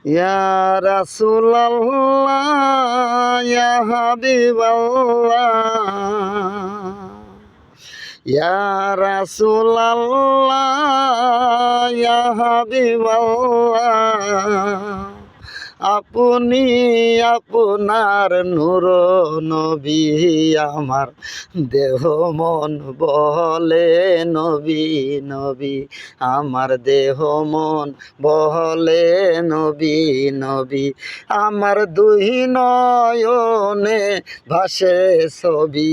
ইয়া রাসূলাল্লাহ ইয়া হাবিবাল্লাহ ইয়া রাসূলাল্লাহ ইয়া হাবিবাল্লাহ আপনি আপনার নূর নবী আমার দেহ মন বলে নবী নবী আমার দেহ মন বলে নবী নবী আমার দুই নয়নে ভাসে ছবি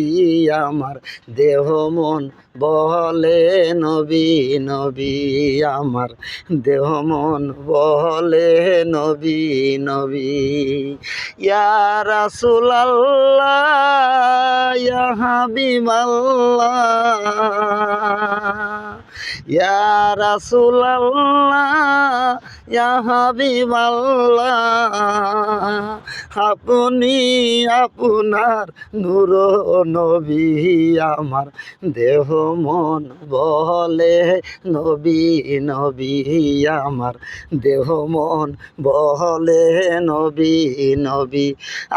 আমার দেহ মন বলে নবী নবী আমার দেহ মন বলে নবী নবী ইয়া রাসূলাল্লাহ ইয়া হাবিবাল্লাহ ইয়া রাসূলাল্লাহ ইয়া হাবিবাল্লাহ আপনি আপনার নূর নবী আমার দেহ মন বলে নবী নবী আমার দেহ মন বলে নবী নবী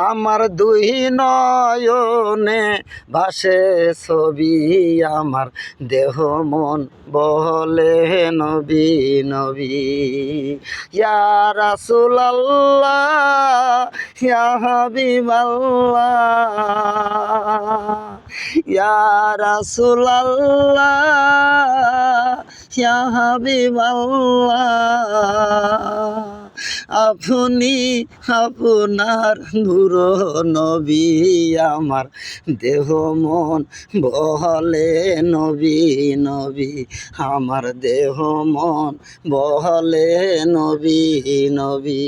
আমার দুই নয়নে ভাসে ছবি আমার দেহ মন বলে নবী নবী ইয়া রাসূলাল্লাহ ইয়া হাবিবাল্লাহ ইয়া রাসূলাল্লাহ ইয়া হাবিবাল্লাহ আপনি আপনার নূর নবী আমার দেহ মন বলে নবী নবী আমার দেহ মন বলে নবী নবী।